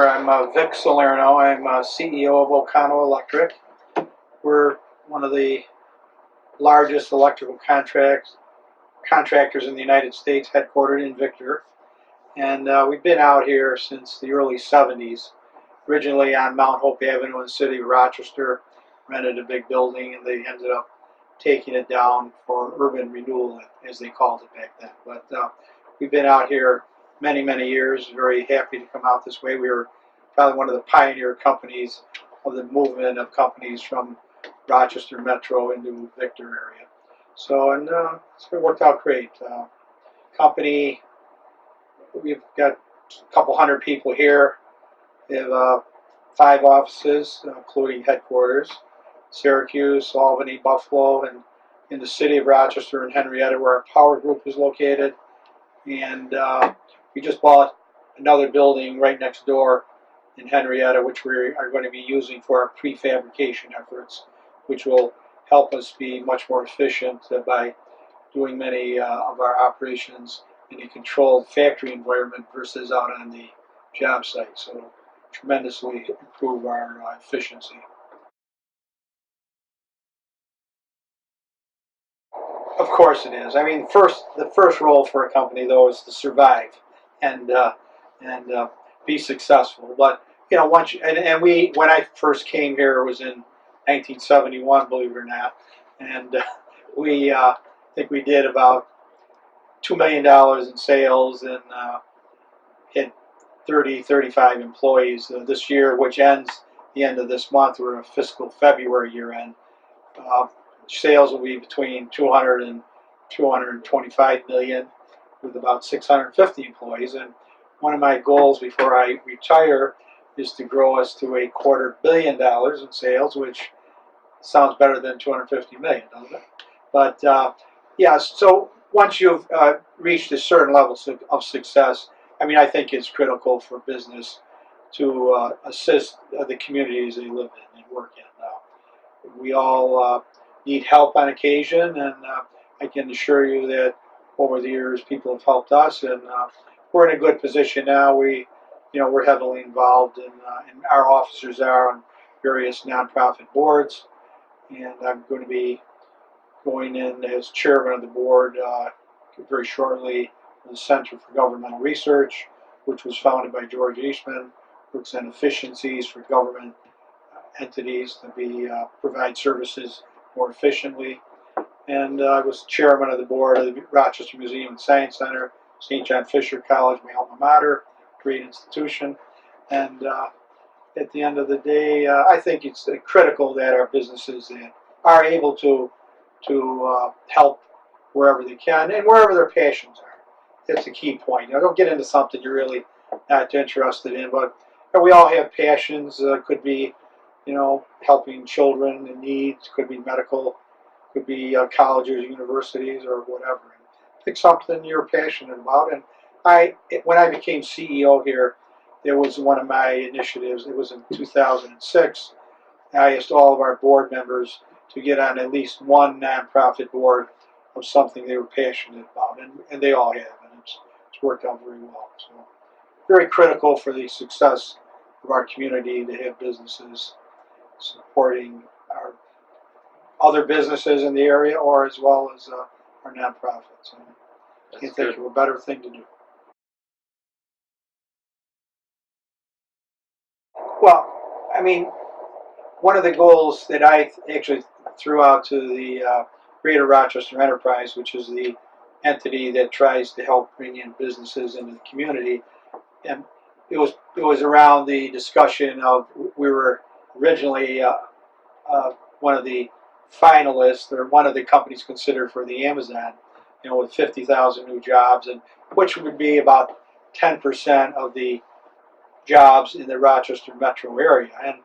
Sure, I'm Vic Salerno. I'm CEO of Ocano Electric. We're one of the largest electrical contractors in the United States, headquartered in Victor. And we've been out here since the early 70s, originally on Mount Hope Avenue in the city of Rochester, rented a big building, and they ended up taking it down for urban renewal, as they called it back then. But we've been out here many, many years, very happy to come out this way. We were probably one of the pioneer companies of the movement of companies from Rochester Metro into Victor area. So, and it's worked out great. Company, we've got a couple hundred people here. We have 5 offices, including headquarters: Syracuse, Albany, Buffalo, and in the city of Rochester and Henrietta, where our power group is located. And we just bought another building right next door in Henrietta, which we are going to be using for our prefabrication efforts, which will help us be much more efficient by doing many of our operations in a controlled factory environment versus out on the job site. So it'll tremendously improve our efficiency. Of course it is. I mean, the first role for a company, though, is to survive and be successful. But you know, once we, when I first came here, it was in 1971, believe it or not, and we I think we did about $2 million in sales and had 35 employees. This year, which ends the end of this month, we're a fiscal February year end. Sales will be between 200 and 225 million, with about 650 employees. And one of my goals before I retire is to grow us to $250 million in sales, which sounds better than 250 million, doesn't it? But yeah, so once you've reached a certain level of success, I mean, I think it's critical for business to assist the communities they live in and work in. We all need help on occasion, and I can assure you that over the years people have helped us, and we're in a good position now. We're heavily involved in our officers are on various nonprofit boards, and I'm going to be going in as chairman of the board very shortly in the Center for Governmental Research, which was founded by George Eastman, looks at efficiencies for government entities to provide services more efficiently. And I was chairman of the board of the Rochester Museum and Science Center, St. John Fisher College, my alma mater, great institution. And at the end of the day, I think it's critical that our businesses are able to help wherever they can and wherever their passions are. That's the key point. Don't get into something you're really not interested in, but we all have passions. Could be, helping children in need, could be medical, could be colleges, universities, or whatever. Pick something you're passionate about. And when I became CEO here, it was one of my initiatives. It was in 2006. I asked all of our board members to get on at least one nonprofit board of something they were passionate about, and they all have, and it's worked out very well. So, very critical for the success of our community to have businesses supporting our other businesses in the area, or as well as our nonprofits. And I can't think of a better thing to do. Well, I mean, one of the goals that I actually threw out to the Greater Rochester Enterprise, which is the entity that tries to help bring in businesses into the community, and it was around the discussion of, we were originally one of the finalists, or one of the companies considered for the Amazon, with 50,000 new jobs, and which would be about 10% of the jobs in the Rochester metro area. And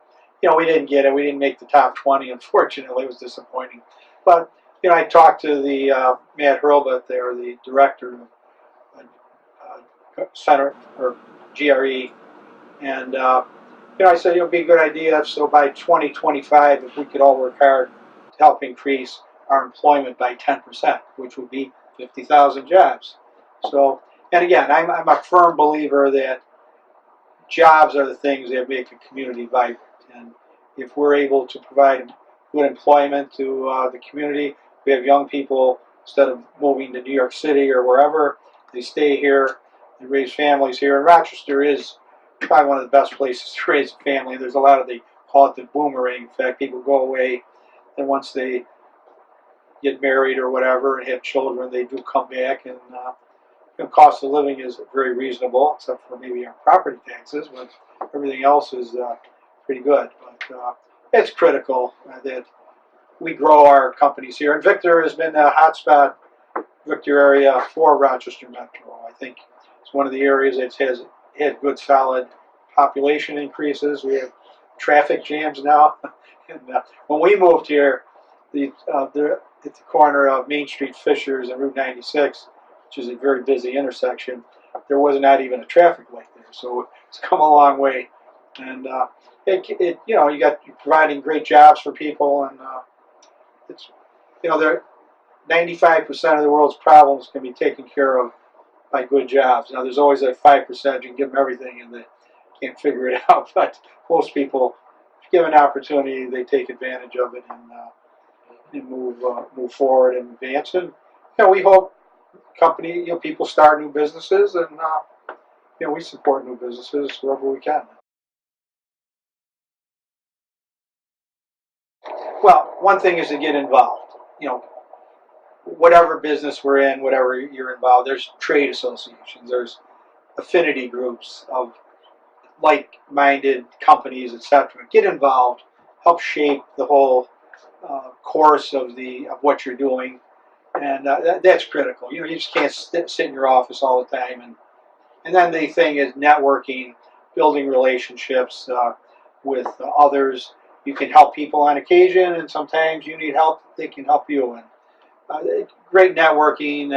we didn't get it. We didn't make the top 20. Unfortunately, it was disappointing. But I talked to the Matt Hurlbut there, the director of Center or GRE, and I said it would be a good idea. So by 2025, if we could all work hard to help increase our employment by 10%, which would be 50,000 jobs. So, and again, I'm a firm believer that jobs are the things that make a community vibrant. And if we're able to provide good employment to the community, we have young people, instead of moving to New York City or wherever, they stay here, they raise families here. And Rochester is probably one of the best places to raise a family. There's a lot of, they call it the boomerang effect. People go away, and once they get married or whatever and have children, they do come back. And the cost of living is very reasonable, except for maybe our property taxes, but everything else is pretty good. But it's critical that we grow our companies here. And Victor has been a hotspot, Victor area, for Rochester Metro. I think it's one of the areas that has had good, solid population increases. We have traffic jams now. And when we moved here, at the corner of Main Street Fishers and Route 96, which is a very busy intersection, there was not even a traffic light there. So it's come a long way. And you're providing great jobs for people, and it's, 95% of the world's problems can be taken care of by good jobs. Now, there's always that 5% you can give them everything and they can't figure it out. But most people, if given an opportunity, they take advantage of it and move forward and advance. And we hope people start new businesses, and we support new businesses wherever we can. Well, one thing is to get involved. Whatever business we're in, whatever you're involved, there's trade associations, there's affinity groups of like-minded companies, etc. Get involved, help shape the whole course of what you're doing, and that's critical. You just can't sit in your office all the time. And then the thing is networking, building relationships with others. You can help people on occasion, and sometimes you need help; they can help you. And great networking.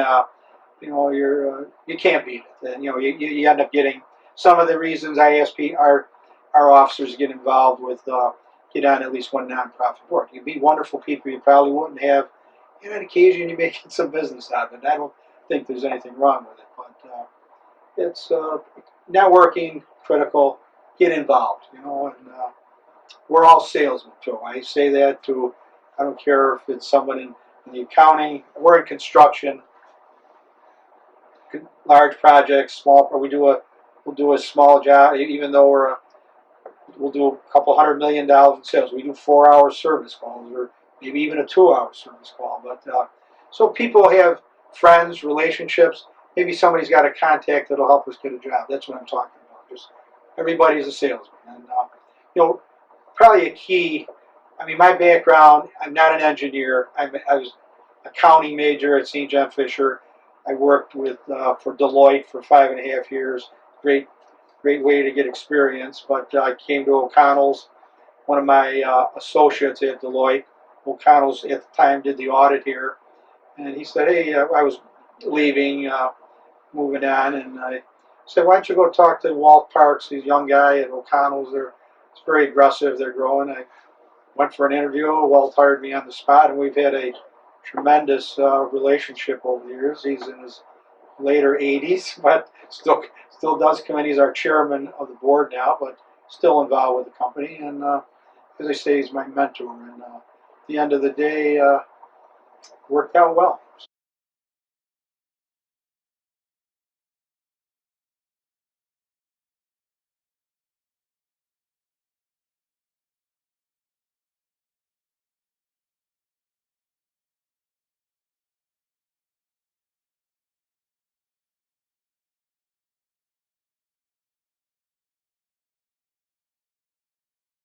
You can't beat it. And you end up getting some of the reasons I ask our officers to get involved with get on at least one nonprofit board. You meet wonderful people you probably wouldn't have. And on occasion, you're making some business out of it. I don't think there's anything wrong with it, but it's networking critical. Get involved, and we're all salesmen too. I say that to, I don't care if it's someone in the accounting. We're in construction, large projects, small. Or we'll do a small job, even though we'll do a couple $100 million in sales. We do 4-hour service calls, or maybe even a 2-hour service call. But so people have friends, relationships. Maybe somebody's got a contact that'll help us get a job. That's what I'm talking about. Just everybody's a salesman, and probably a key. I mean, my background, I'm not an engineer. I was accounting major at St. John Fisher. I worked for Deloitte for 5.5 years. Great way to get experience. But I came to O'Connell's. One of my associates at Deloitte, O'Connell's at the time, did the audit here. And he said, hey, I was leaving, moving on, and I said, why don't you go talk to Walt Parks, he's a young guy at O'Connell's. It's very aggressive, they're growing. I went for an interview. Walt hired me on the spot, and we've had a tremendous relationship over the years. He's in his later 80s, but still does come in. He's our chairman of the board now, but still involved with the company. And as I say, he's my mentor. And at the end of the day, worked out well.